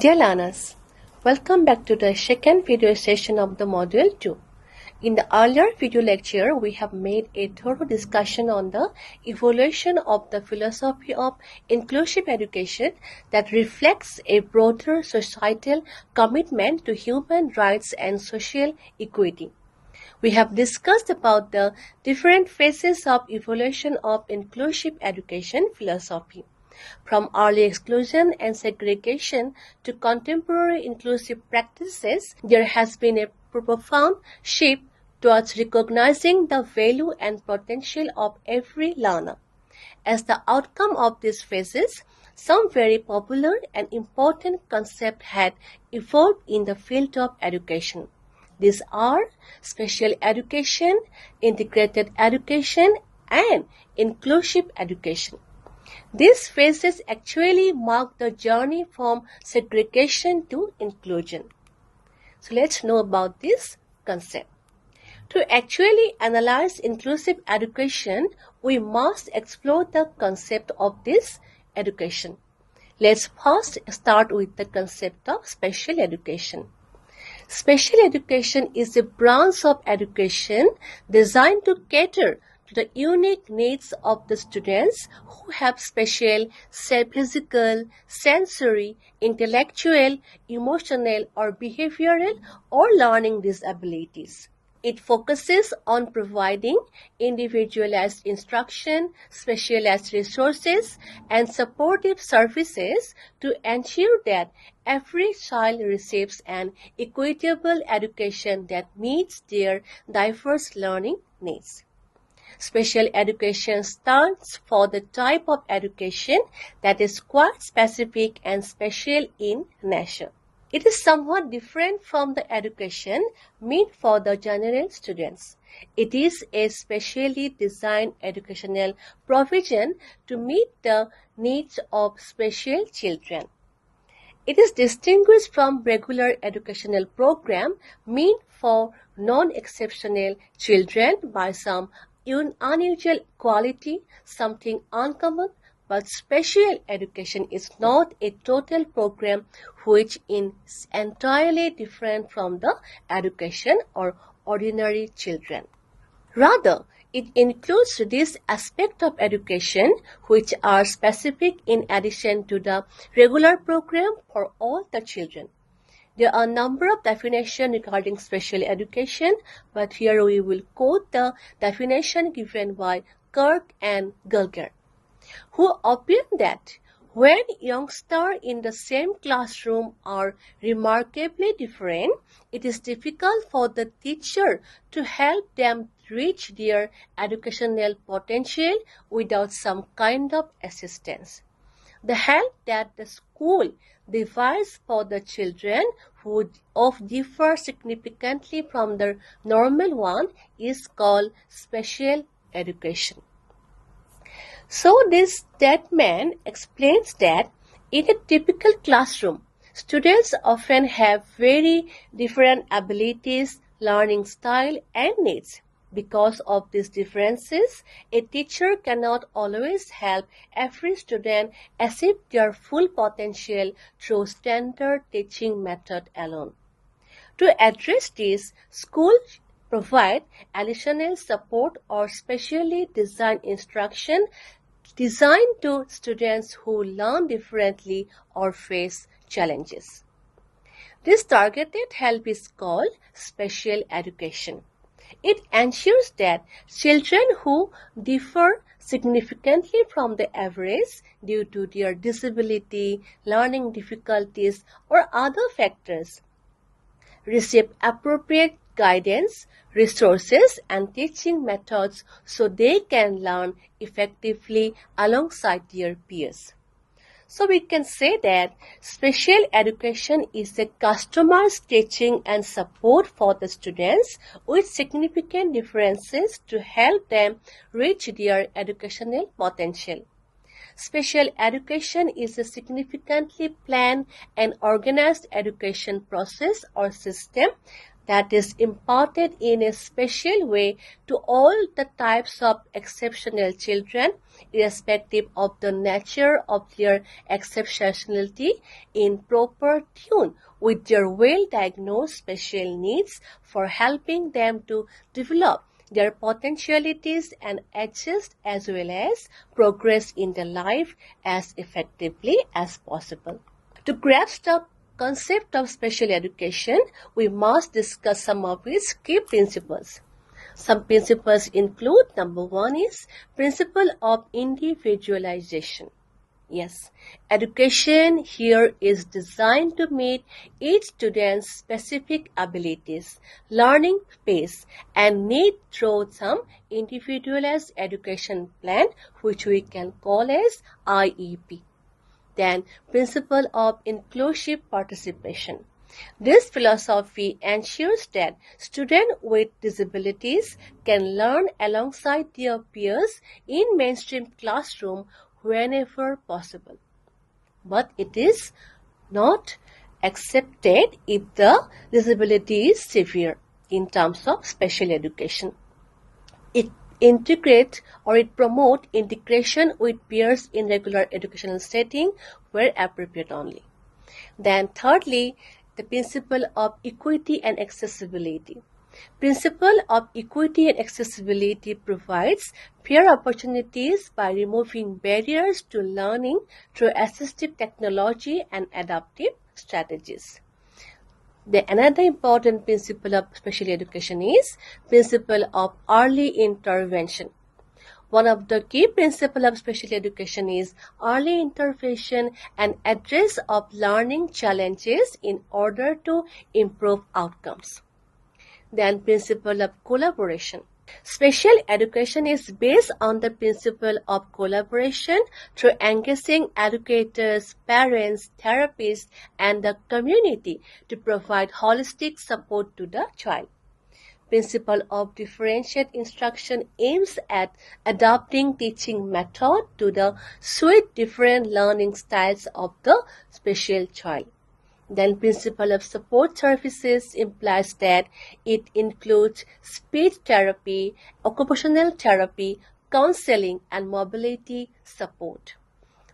Dear learners, welcome back to the second video session of the Module 2. In the earlier video lecture, we have made a thorough discussion on the evolution of the philosophy of inclusive education that reflects a broader societal commitment to human rights and social equity. We have discussed about the different phases of evolution of inclusive education philosophy, from early exclusion and segregation to contemporary inclusive practices. There has been a profound shift towards recognizing the value and potential of every learner. As the outcome of these phases, some very popular and important concepts had evolved in the field of education. These are special education, integrated education, and inclusive education. These phases actually mark the journey from segregation to inclusion. So let's know about this concept. To actually analyze inclusive education, we must explore the concept of this education. Let's first start with the concept of special education. Special education is a branch of education designed to cater to the unique needs of the students who have special physical, sensory, intellectual, emotional, or behavioral or learning disabilities. It focuses on providing individualized instruction, specialized resources, and supportive services to ensure that every child receives an equitable education that meets their diverse learning needs. Special education stands for the type of education that is quite specific and special in nature. It is somewhat different from the education meant for the general students. It is a specially designed educational provision to meet the needs of special children. It is distinguished from regular educational program meant for non-exceptional children by some unusual quality, something uncommon. But special education is not a total program which is entirely different from the education or ordinary children. Rather, it includes this aspect of education which are specific in addition to the regular program for all the children. There are a number of definitions regarding special education, but here we will quote the definition given by Kirk and Gulger, who opine that when youngsters in the same classroom are remarkably different, it is difficult for the teacher to help them reach their educational potential without some kind of assistance. The help that the school devises for the children who differ significantly from the normal one is called special education. So this statement explains that in a typical classroom, students often have very different abilities, learning style, and needs. Because of these differences, a teacher cannot always help every student achieve their full potential through standard teaching method alone. To address this, schools provide additional support or specially designed instruction designed to students who learn differently or face challenges. This targeted help is called special education. It ensures that children who differ significantly from the average due to their disability, learning difficulties, or other factors receive appropriate guidance, resources, and teaching methods so they can learn effectively alongside their peers. So we can say that special education is a customized teaching and support for the students with significant differences to help them reach their educational potential. Special education is a significantly planned and organized education process or system that is imparted in a special way to all the types of exceptional children, irrespective of the nature of their exceptionality, in proper tune with their well-diagnosed special needs for helping them to develop their potentialities and adjust as well as progress in their life as effectively as possible. To grasp the concept of special education, we must discuss some of its key principles. Some principles include: number one is principle of individualization. Yes, education here is designed to meet each student's specific abilities, learning pace, and need through some individualized education plan, which we can call as IEP. Then, principle of inclusive participation. This philosophy ensures that students with disabilities can learn alongside their peers in mainstream classroom whenever possible. But it is not accepted if the disability is severe in terms of special education. It integrates or it promotes integration with peers in regular educational setting where appropriate only. Then thirdly, the principle of equity and accessibility. Principle of equity and accessibility provides fair opportunities by removing barriers to learning through assistive technology and adaptive strategies. Another important principle of special education is principle of early intervention. One of the key principles of special education is early intervention and address of learning challenges in order to improve outcomes. Then principle of collaboration. Special education is based on the principle of collaboration through engaging educators, parents, therapists, and the community to provide holistic support to the child. Principle of differentiated instruction aims at adapting teaching method to the suit different learning styles of the special child. Then principle of support services implies that it includes speech therapy, occupational therapy, counseling, and mobility support.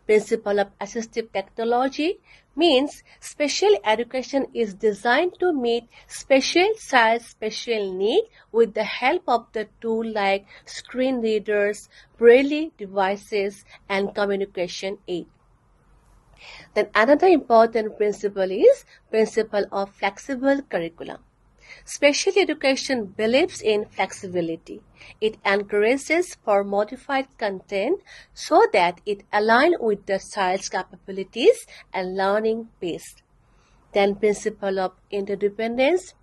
Principle of assistive technology means special education is designed to meet special child's special need with the help of the tool like screen readers, braille devices, and communication aid. Then another important principle is principle of flexible curriculum. Special education believes in flexibility. It encourages for modified content so that it aligns with the child's capabilities and learning pace. Then principle of interdependence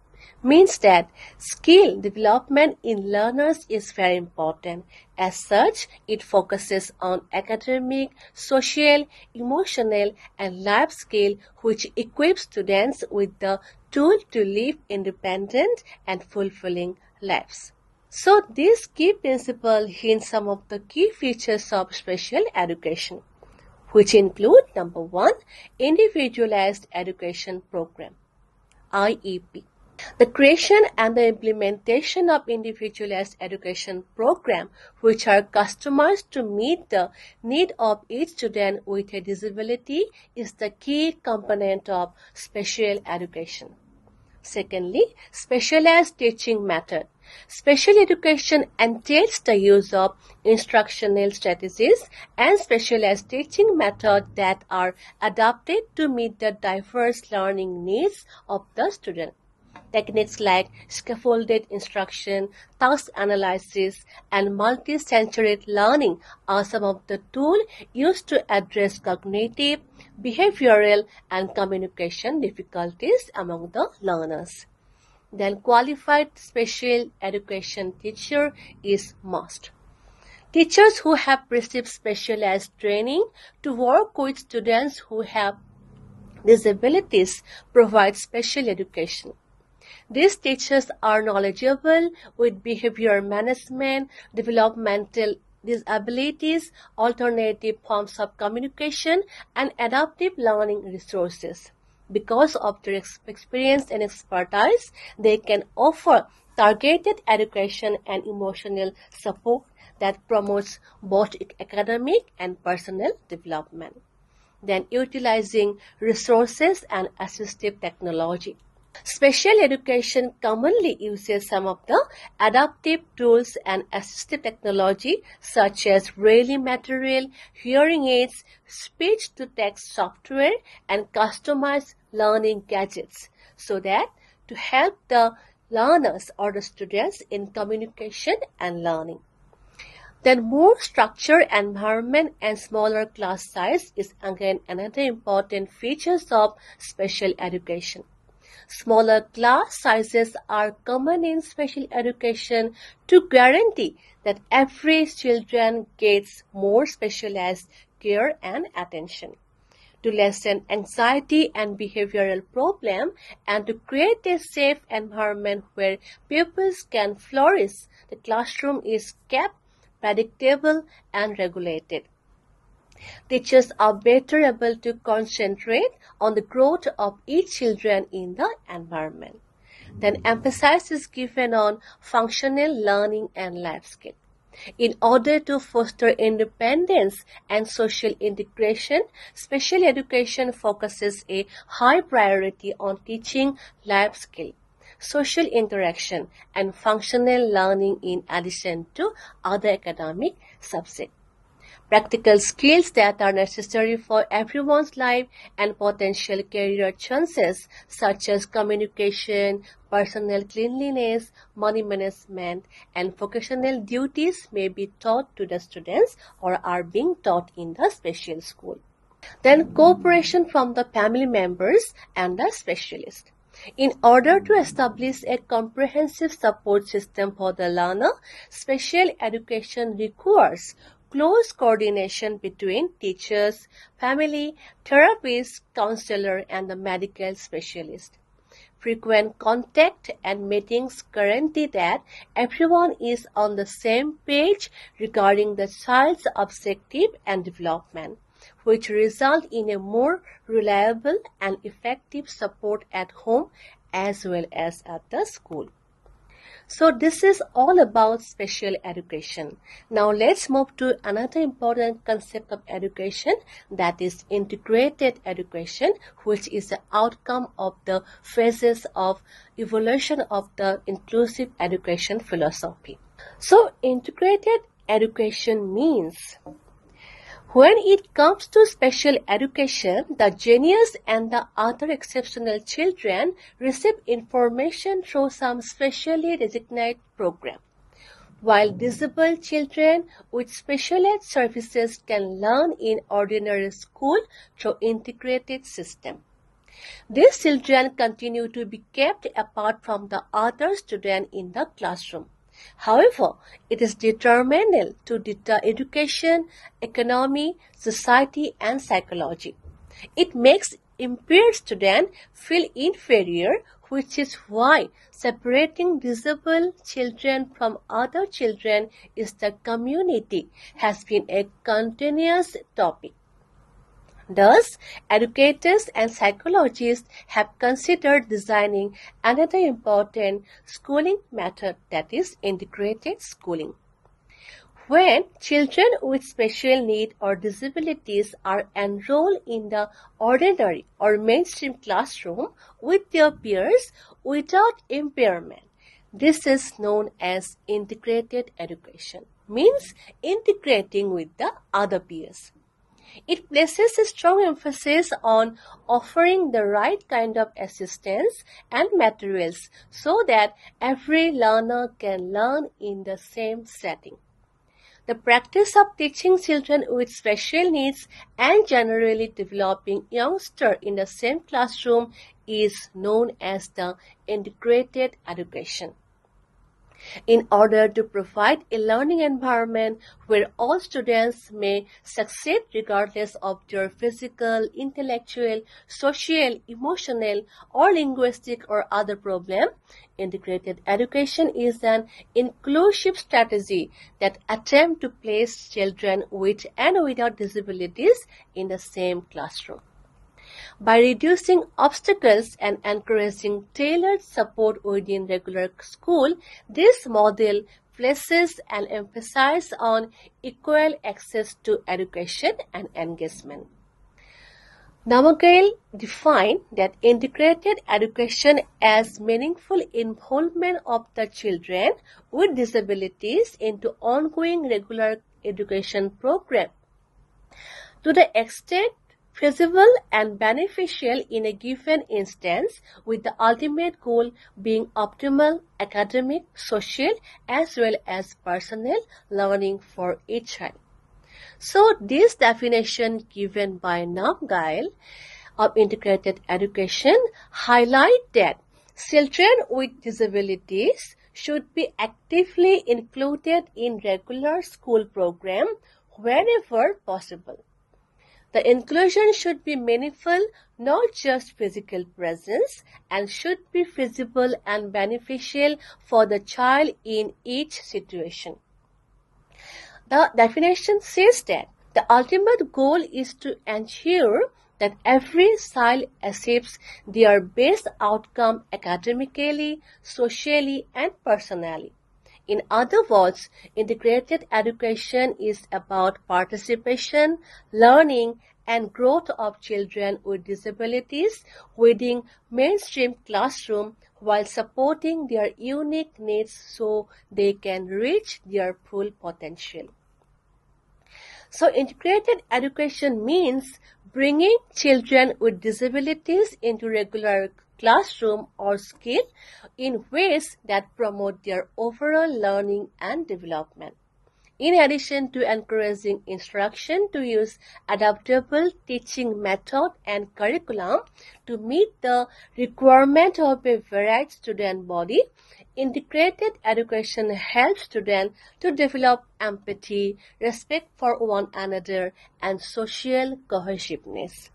means that skill development in learners is very important. As such, it focuses on academic, social, emotional, and life skill which equips students with the tool to live independent and fulfilling lives. So, these key principles hint some of the key features of special education, which include: number one, individualized education program, IEP. The creation and the implementation of individualized education programs which are customized to meet the need of each student with a disability is the key component of special education. Secondly, specialized teaching method. Special education entails the use of instructional strategies and specialized teaching methods that are adapted to meet the diverse learning needs of the student. Techniques like scaffolded instruction, task analysis, and multi-sensory learning are some of the tools used to address cognitive, behavioral, and communication difficulties among the learners. Then qualified special education teacher is must. Teachers who have received specialized training to work with students who have disabilities provide special education. These teachers are knowledgeable with behavior management, developmental disabilities, alternative forms of communication, and adaptive learning resources. because of their experience and expertise, they can offer targeted education and emotional support that promotes both academic and personal development. Then utilizing resources and assistive technology. Special education commonly uses some of the adaptive tools and assistive technology such as braille material, hearing aids, speech-to-text software, and customized learning gadgets so that to help the learners or the students in communication and learning. Then more structured environment and smaller class size is again another important features of special education. Smaller class sizes are common in special education to guarantee that every children gets more specialized care and attention. To lessen anxiety and behavioral problem and to create a safe environment where pupils can flourish, the classroom is kept predictable and regulated. Teachers are better able to concentrate on the growth of each children in the environment. Then emphasis is given on functional learning and life skill. In order to foster independence and social integration, special education focuses a high priority on teaching life skill, social interaction, and functional learning in addition to other academic subjects. Practical skills that are necessary for everyone's life and potential career chances such as communication, personal cleanliness, money management, and vocational duties may be taught to the students or are being taught in the special school. Then cooperation from the family members and the specialist. In order to establish a comprehensive support system for the learner, special education requires close coordination between teachers, family, therapists, counselor, and the medical specialist. Frequent contact and meetings guarantee that everyone is on the same page regarding the child's objective and development, which result in a more reliable and effective support at home as well as at the school. So this is all about special education. Now let's move to another important concept of education, that is integrated education, which is the outcome of the phases of evolution of the inclusive education philosophy. So integrated education means when it comes to special education, the genius and the other exceptional children receive information through some specially designated program, while disabled children with special ed services can learn in ordinary school through integrated system. These children continue to be kept apart from the other students in the classroom. However, it is determined to deter education, economy, society, and psychology. It makes impaired students feel inferior, which is why separating disabled children from other children in the community has been a continuous topic. Thus, educators and psychologists have considered designing another important schooling method, that is integrated schooling. When children with special need or disabilities are enrolled in the ordinary or mainstream classroom with their peers without impairment, this is known as integrated education, means integrating with the other peers. It places a strong emphasis on offering the right kind of assistance and materials so that every learner can learn in the same setting. The practice of teaching children with special needs and generally developing youngsters in the same classroom is known as the integrated education. In order to provide a learning environment where all students may succeed regardless of their physical, intellectual, social, emotional, or linguistic or other problem, integrated education is an inclusive strategy that attempts to place children with and without disabilities in the same classroom. By reducing obstacles and encouraging tailored support within regular school, this model places an emphasis on equal access to education and engagement. Namagal defined that integrated education as meaningful involvement of the children with disabilities into ongoing regular education program to the extent feasible and beneficial in a given instance, with the ultimate goal being optimal academic, social, as well as personal learning for each child. So, this definition given by Namgyle of integrated education highlight that children with disabilities should be actively included in regular school program wherever possible. The inclusion should be meaningful, not just physical presence, and should be feasible and beneficial for the child in each situation. The definition says that the ultimate goal is to ensure that every child achieves their best outcome academically, socially, and personally. In other words, integrated education is about participation, learning, and growth of children with disabilities within mainstream classroom while supporting their unique needs so they can reach their full potential. So integrated education means bringing children with disabilities into regular classroom or school in ways that promote their overall learning and development. In addition to encouraging instruction to use adaptable teaching method and curriculum to meet the requirement of a varied student body, integrated education helps students to develop empathy, respect for one another, and social cohesiveness.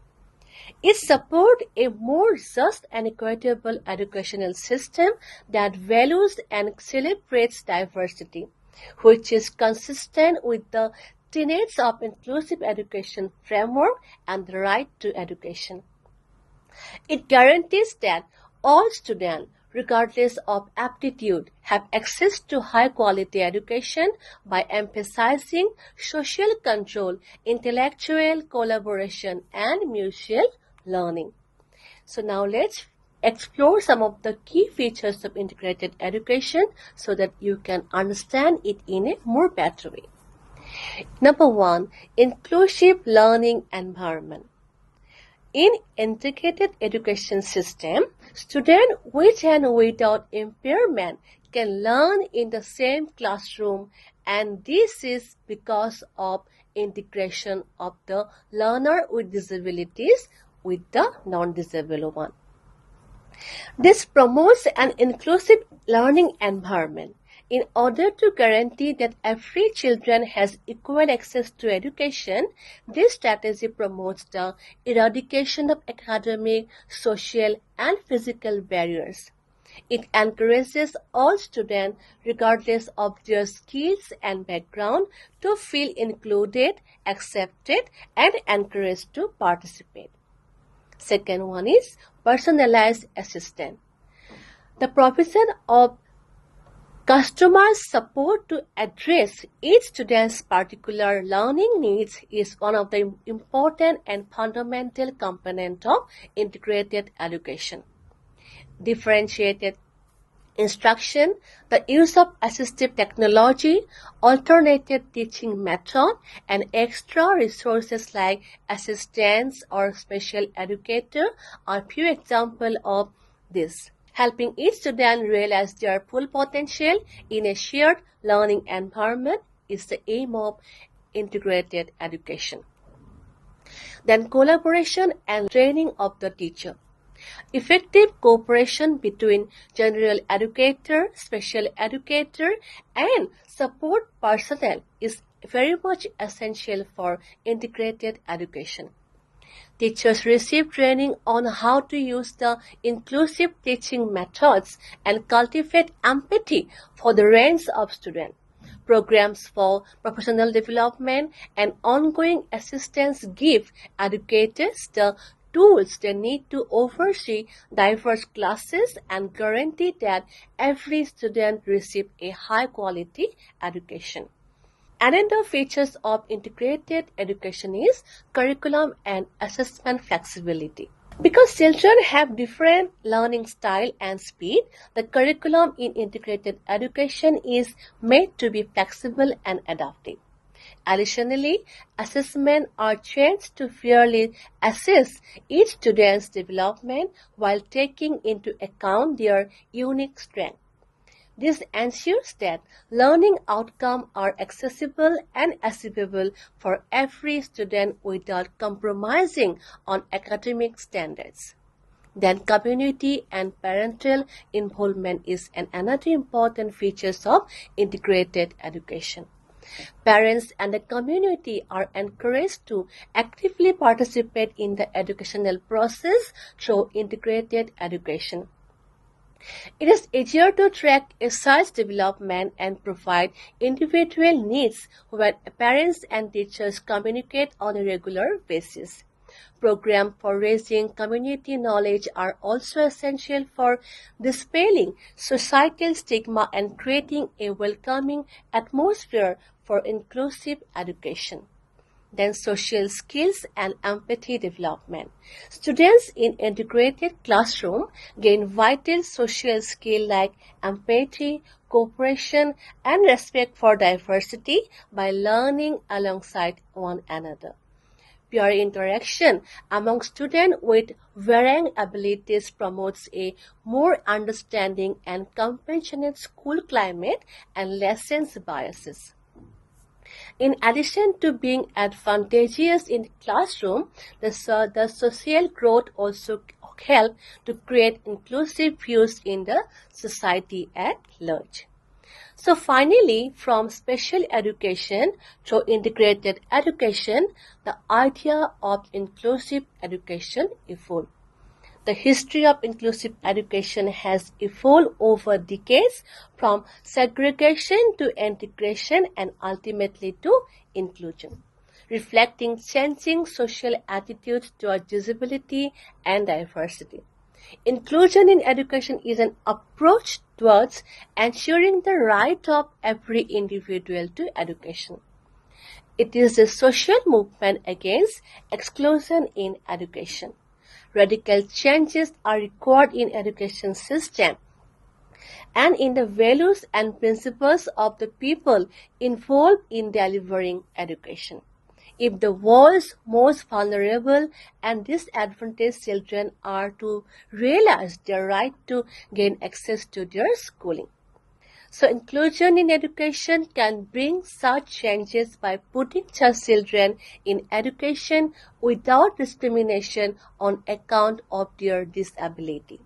It supports a more just and equitable educational system that values and celebrates diversity, which is consistent with the tenets of inclusive education framework and the right to education. It guarantees that all students, regardless of aptitude, have access to high-quality education by emphasizing social control, intellectual collaboration, and mutual learning. So now let's explore some of the key features of integrated education so that you can understand it in a more better way. Number one, inclusive learning environment. In integrated education system, students with and without impairment can learn in the same classroom, and this is because of integration of the learner with disabilities with the non-disabled one. This promotes an inclusive learning environment. In order to guarantee that every children has equal access to education, this strategy promotes the eradication of academic, social, and physical barriers. It encourages all students, regardless of their skills and background, to feel included, accepted, and encouraged to participate. Second one is personalized assistance. The provision of customized support to address each student's particular learning needs is one of the important and fundamental components of integrated education. Differentiated instruction, the use of assistive technology, alternative teaching method, and extra resources like assistants or special educator are few examples of this, helping each student realize their full potential in a shared learning environment is the aim of integrated education. Then collaboration and training of the teacher. Effective cooperation between general educator, special educator, and support personnel is very much essential for integrated education. Teachers receive training on how to use the inclusive teaching methods and cultivate empathy for the range of students. Programs for professional development and ongoing assistance give educators the tools they need to oversee diverse classes and guarantee that every student receives a high-quality education. Another features of integrated education is curriculum and assessment flexibility. Because children have different learning style and speed, the curriculum in integrated education is made to be flexible and adaptive. Additionally, assessments are changed to fairly assess each student's development while taking into account their unique strengths. This ensures that learning outcomes are accessible and achievable for every student without compromising on academic standards. Then community and parental involvement is another important feature of integrated education. Parents and the community are encouraged to actively participate in the educational process through integrated education. It is easier to track a child's development and provide individual needs when parents and teachers communicate on a regular basis. Programs for raising community knowledge are also essential for dispelling societal stigma and creating a welcoming atmosphere for inclusive education. Then social skills and empathy development. Students in integrated classroom gain vital social skills like empathy, cooperation, and respect for diversity by learning alongside one another. Peer interaction among students with varying abilities promotes a more understanding and compassionate school climate and lessens biases. In addition to being advantageous in the classroom, the social growth also help to create inclusive views in the society at large. So finally, from special education to integrated education, the idea of inclusive education evolved. The history of inclusive education has evolved over decades from segregation to integration and ultimately to inclusion, reflecting changing social attitudes toward disability and diversity. Inclusion in education is an approach towards ensuring the right of every individual to education. It is a social movement against exclusion in education. Radical changes are required in education system and in the values and principles of the people involved in delivering education. If the world's most vulnerable and disadvantaged children are to realize their right to gain access to their schooling. So inclusion in education can bring such changes by putting such children in education without discrimination on account of their disability.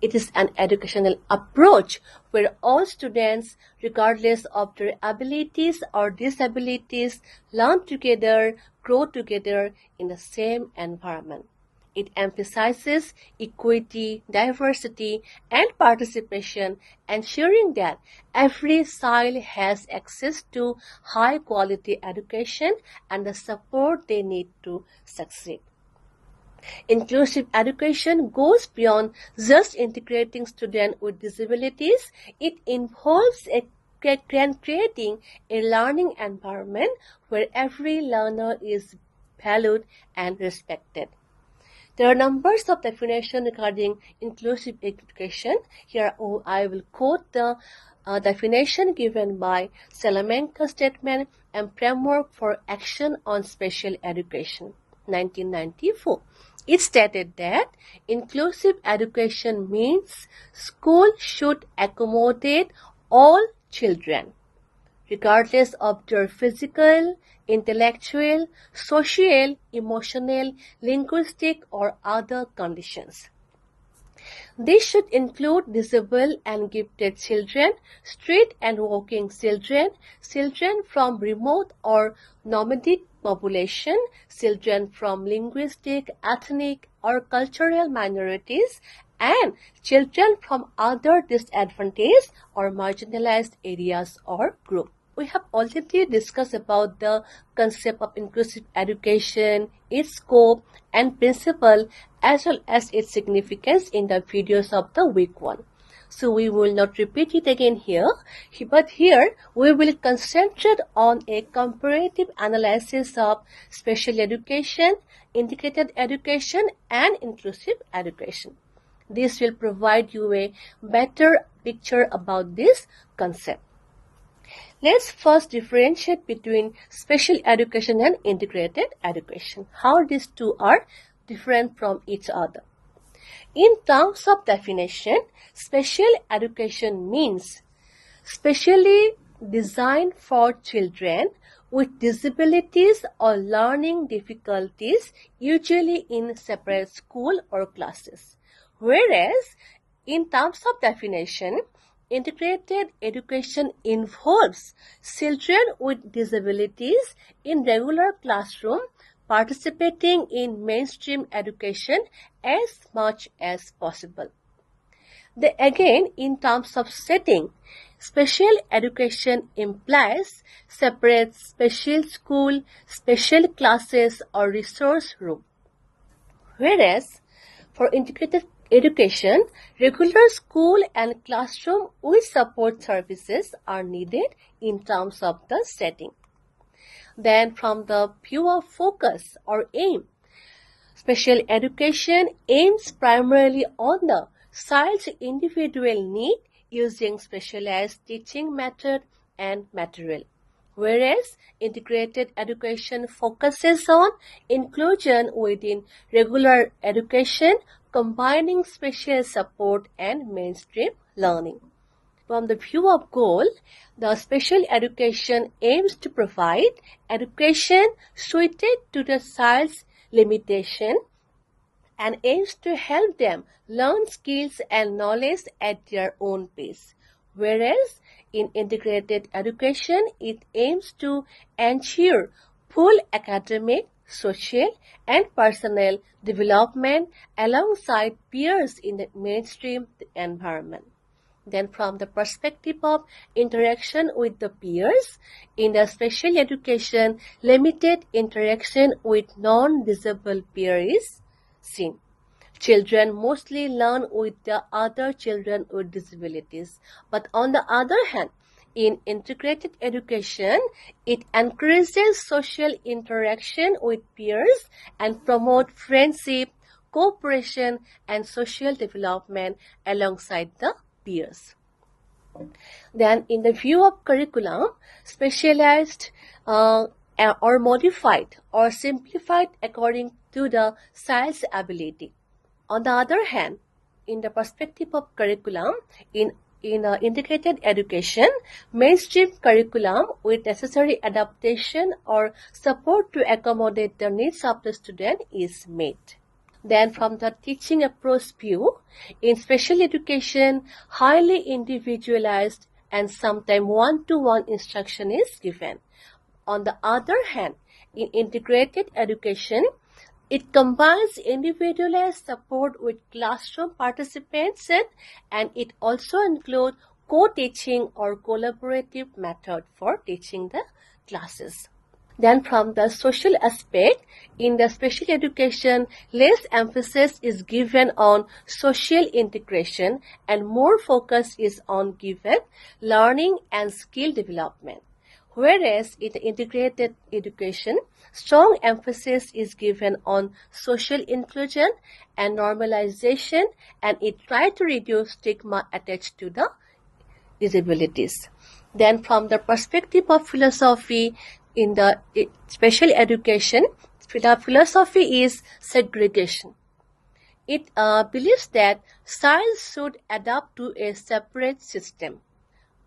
It is an educational approach where all students, regardless of their abilities or disabilities, learn together, grow together in the same environment. It emphasizes equity, diversity, and participation, ensuring that every child has access to high-quality education and the support they need to succeed. Inclusive education goes beyond just integrating students with disabilities. It involves creating a learning environment where every learner is valued and respected. There are numbers of definitions regarding inclusive education. Here I will quote the definition given by Salamanca Statement and Framework for Action on Special Education, 1994. It stated that inclusive education means school should accommodate all children, regardless of their physical, intellectual, social, emotional, linguistic, or other conditions. This should include disabled and gifted children, street and walking children, children from remote or nomadic population, children from linguistic, ethnic, or cultural minorities, and children from other disadvantaged or marginalized areas or groups. We have already discussed about the concept of inclusive education, its scope and principle, as well as its significance in the videos of the week 1. So we will not repeat it again here, but here we will concentrate on a comparative analysis of special education, integrated education and inclusive education. This will provide you a better picture about this concept. Let's first differentiate between special education and integrated education, how these two are different from each other. In terms of definition, special education means specially designed for children with disabilities or learning difficulties, usually in separate school or classes. Whereas, in terms of definition, integrated education involves children with disabilities in regular classroom participating in mainstream education as much as possible. Again, in terms of setting, special education implies separate special school, special classes or resource room. Whereas, for integrated education, regular school and classroom with support services are needed in terms of the setting. Then from the view of focus or aim, special education aims primarily on the child's individual need using specialized teaching method and material, whereas integrated education focuses on inclusion within regular education, combining special support and mainstream learning. From the view of goal, the special education aims to provide education suited to the child's limitation and aims to help them learn skills and knowledge at their own pace. Whereas in integrated education, it aims to ensure full academic, social, and personal development alongside peers in the mainstream environment. Then from the perspective of interaction with the peers, in the special education, limited interaction with non-disabled peers is seen. Children mostly learn with the other children with disabilities. But on the other hand, in integrated education, it encourages social interaction with peers and promote friendship, cooperation, and social development alongside the peers. Then in the view of curriculum, specialized or modified or simplified according to the child's ability. On the other hand, in the perspective of curriculum, in integrated education, mainstream curriculum with necessary adaptation or support to accommodate the needs of the student is made. Then from the teaching approach view, in special education, highly individualized and sometimes one-to-one instruction is given. On the other hand, in integrated education, it combines individualized support with classroom participation and it also includes co-teaching or collaborative method for teaching the classes. Then from the social aspect, in the special education, less emphasis is given on social integration and more focus is on given learning and skill development. Whereas in the integrated education, strong emphasis is given on social inclusion and normalization and it tries to reduce stigma attached to the disabilities. Then from the perspective of philosophy, in the special education, the philosophy is segregation. It believes that child should adapt to a separate system.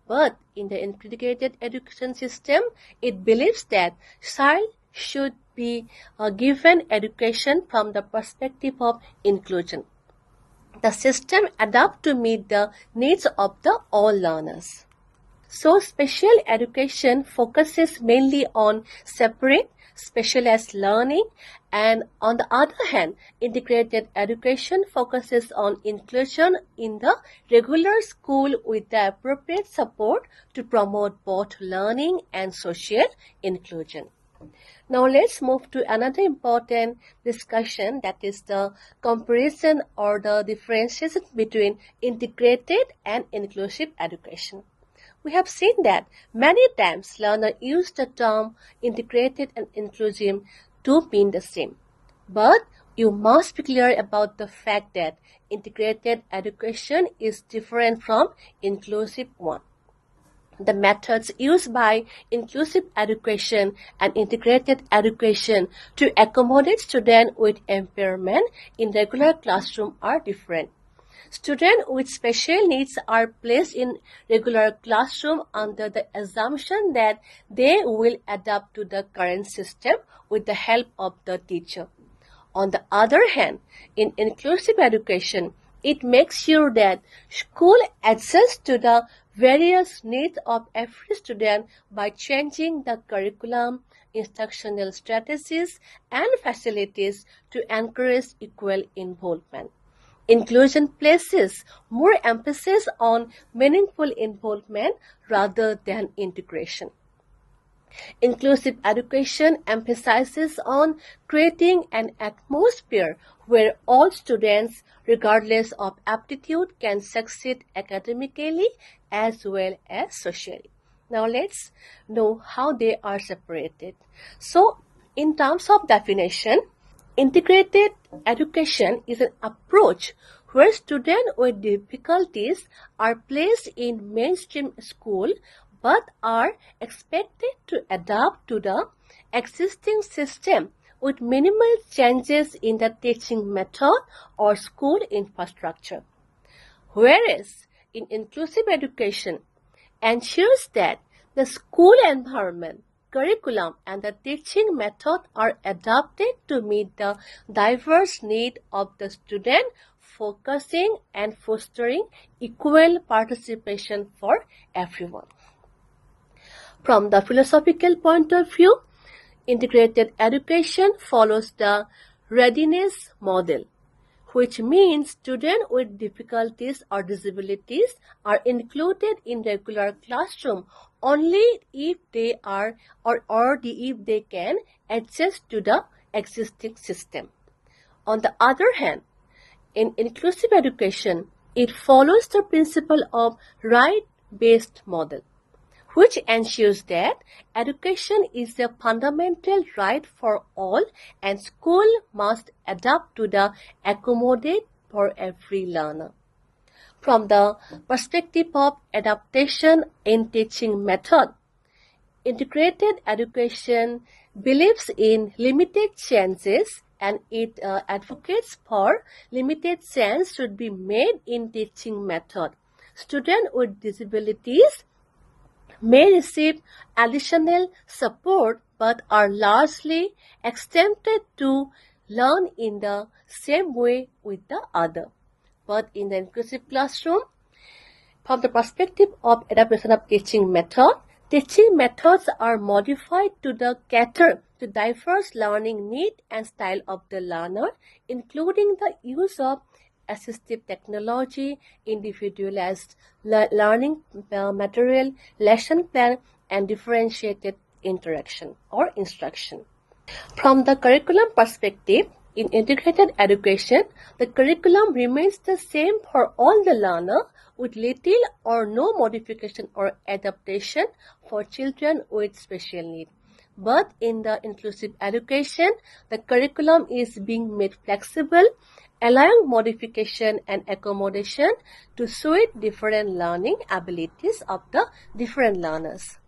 But in the integrated education system, it believes that child should be given education from the perspective of inclusion. The system adapts to meet the needs of the all learners. So special education focuses mainly on separate, specialized learning, and on the other hand, integrated education focuses on inclusion in the regular school with the appropriate support to promote both learning and social inclusion. Now let's move to another important discussion, that is the comparison or the differentiation between integrated and inclusive education. We have seen that many times learners use the term integrated and inclusive to mean the same. But you must be clear about the fact that integrated education is different from inclusive one. The methods used by inclusive education and integrated education to accommodate students with impairment in regular classroom are different. Students with special needs are placed in regular classroom under the assumption that they will adapt to the current system with the help of the teacher. On the other hand, in inclusive education, it makes sure that school adjusts to the various needs of every student by changing the curriculum, instructional strategies, and facilities to encourage equal involvement. Inclusion places more emphasis on meaningful involvement rather than integration. Inclusive education emphasizes on creating an atmosphere where all students, regardless of aptitude, can succeed academically as well as socially. Now let's know how they are separated. So, in terms of definition, integrated education is an approach where students with difficulties are placed in mainstream school but are expected to adapt to the existing system with minimal changes in the teaching method or school infrastructure. Whereas in inclusive education ensures that the school environment, curriculum, and the teaching method are adapted to meet the diverse need of the student, focusing and fostering equal participation for everyone. From the philosophical point of view, integrated education follows the readiness model, which means students with difficulties or disabilities are included in regular classroom only if they are or if they can adjust to the existing system. On the other hand, in inclusive education, it follows the principle of right-based model, which ensures that education is a fundamental right for all and school must adapt to the accommodate for every learner. From the perspective of adaptation in teaching method, integrated education believes in limited changes and it advocates for limited change should be made in teaching method. Students with disabilities may receive additional support but are largely expected to learn in the same way with the other. But in the inclusive classroom, from the perspective of adaptation of teaching methods are modified to cater to diverse learning need and style of the learner, including the use of assistive technology, individualized learning material, lesson plan, and differentiated interaction or instruction. From the curriculum perspective, in integrated education, the curriculum remains the same for all the learner with little or no modification or adaptation for children with special needs. But in the inclusive education, the curriculum is being made flexible, allowing modification and accommodation to suit different learning abilities of the different learners.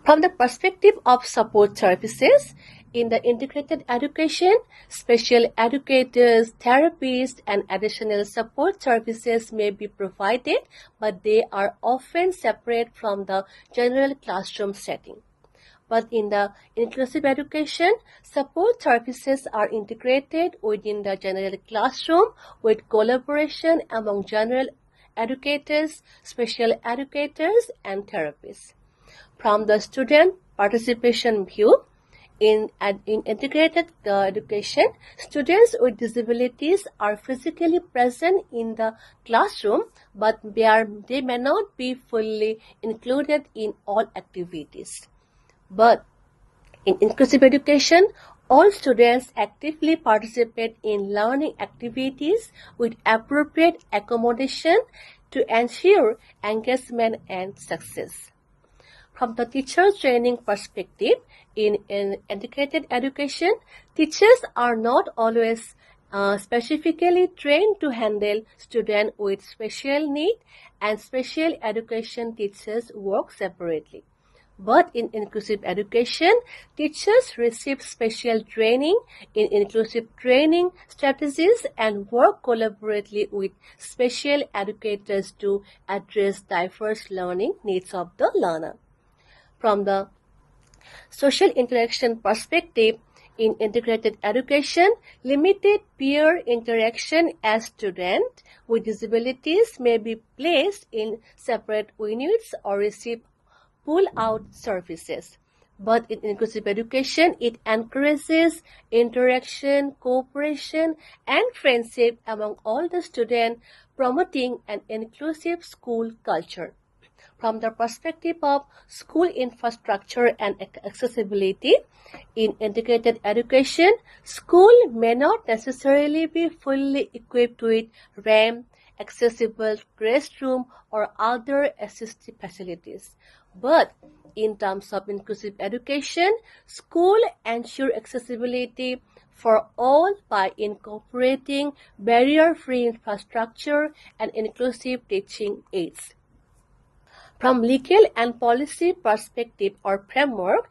From the perspective of support services, in the integrated education, special educators, therapists, and additional support services may be provided, but they are often separate from the general classroom setting. But in the inclusive education, support services are integrated within the general classroom with collaboration among general educators, special educators, and therapists. From the student participation view, in integrated education, students with disabilities are physically present in the classroom, but they may not be fully included in all activities. But in inclusive education, all students actively participate in learning activities with appropriate accommodation to ensure engagement and success. From the teacher training perspective, in integrated education, teachers are not always specifically trained to handle students with special need, and special education teachers work separately. But in inclusive education, teachers receive special training in inclusive training strategies and work collaboratively with special educators to address diverse learning needs of the learner. From the social interaction perspective, in integrated education, limited peer interaction as students with disabilities may be placed in separate units or receive pull-out services. But in inclusive education, it encourages interaction, cooperation, and friendship among all the students, promoting an inclusive school culture. From the perspective of school infrastructure and accessibility, in integrated education, school may not necessarily be fully equipped with ramp, accessible restroom, or other assistive facilities. But in terms of inclusive education, school ensure accessibility for all by incorporating barrier-free infrastructure and inclusive teaching aids. From legal and policy perspective or framework,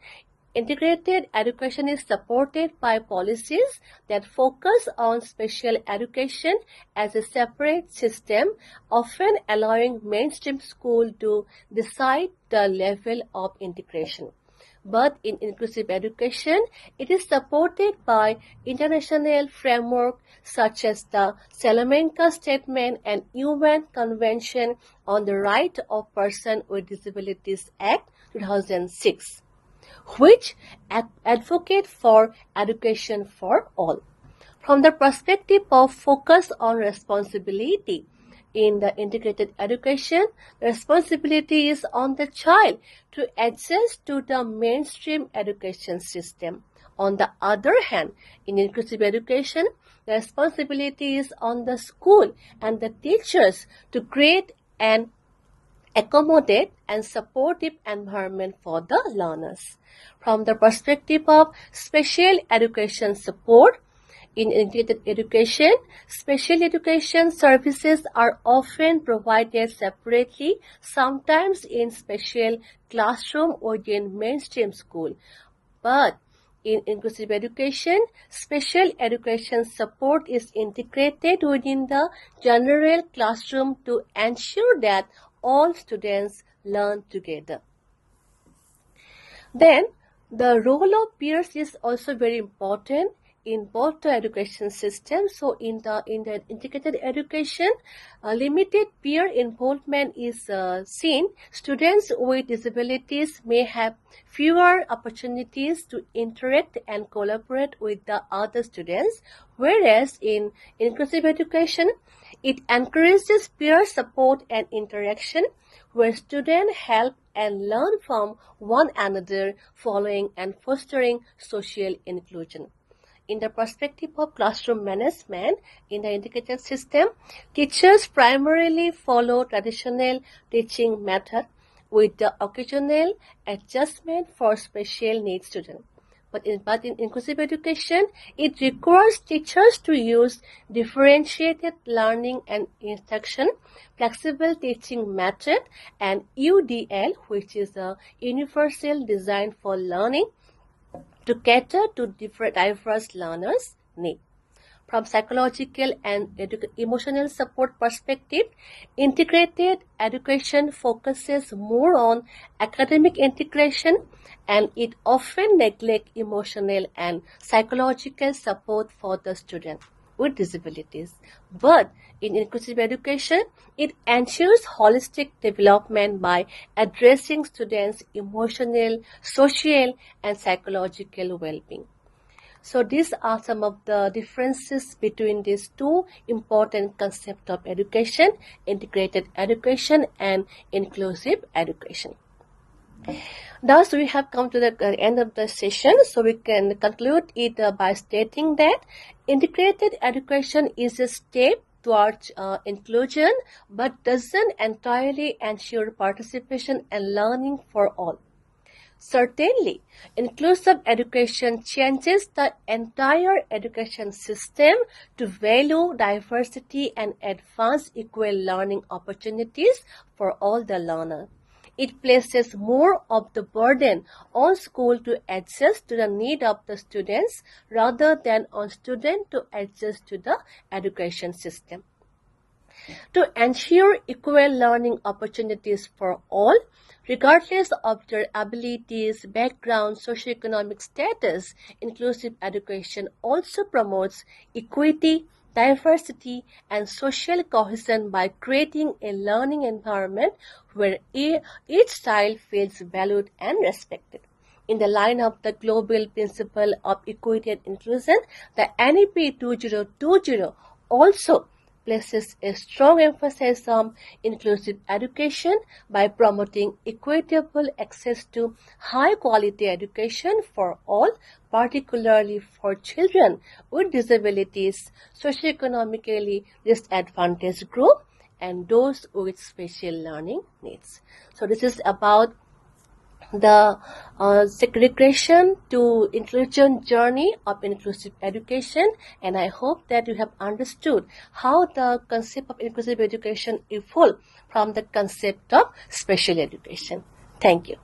integrated education is supported by policies that focus on special education as a separate system, often allowing mainstream schools to decide the level of integration. But in inclusive education, it is supported by international framework such as the Salamanca Statement and UN Convention on the Right of Persons with Disabilities Act 2006, which advocate for education for all. From the perspective of focus on responsibility, in the integrated education, the responsibility is on the child to adjust to the mainstream education system. On the other hand, in inclusive education, the responsibility is on the school and the teachers to create an accommodate and supportive environment for the learners. From the perspective of special education support, in integrated education, special education services are often provided separately, sometimes in special classroom within mainstream school. But in inclusive education, special education support is integrated within the general classroom to ensure that all students learn together. Then, the role of peers is also very important in both the education systems. So, in the integrated education, limited peer involvement is seen. Students with disabilities may have fewer opportunities to interact and collaborate with the other students, whereas in inclusive education, it encourages peer support and interaction, where students help and learn from one another, following and fostering social inclusion. In the perspective of classroom management, in the integrated system, teachers primarily follow traditional teaching method with the occasional adjustment for special needs students. But in inclusive education, it requires teachers to use differentiated learning and instruction, flexible teaching method, and UDL, which is a universal design for learning, to cater to diverse learners' needs. From psychological and emotional support perspective, integrated education focuses more on academic integration, and it often neglects emotional and psychological support for the student. with disabilities. But in inclusive education, it ensures holistic development by addressing students' emotional, social, and psychological well-being. So these are some of the differences between these two important concepts of education: integrated education and inclusive education. Thus, we have come to the end of the session, so we can conclude it by stating that integrated education is a step towards inclusion, but doesn't entirely ensure participation and learning for all. Certainly, inclusive education changes the entire education system to value diversity and advance equal learning opportunities for all the learners. It places more of the burden on school to adjust to the need of the students rather than on students to adjust to the education system. To ensure equal learning opportunities for all, regardless of their abilities, background, socioeconomic status, inclusive education also promotes equity, diversity, and social cohesion by creating a learning environment where each child feels valued and respected. In the line of the global principle of equity and inclusion, the NEP 2020 also places a strong emphasis on inclusive education by promoting equitable access to high-quality education for all, particularly for children with disabilities, socioeconomically disadvantaged group, and those with special learning needs. So this is about the segregation to inclusion journey of inclusive education, and I hope that you have understood how the concept of inclusive education evolved from the concept of special education. Thank you.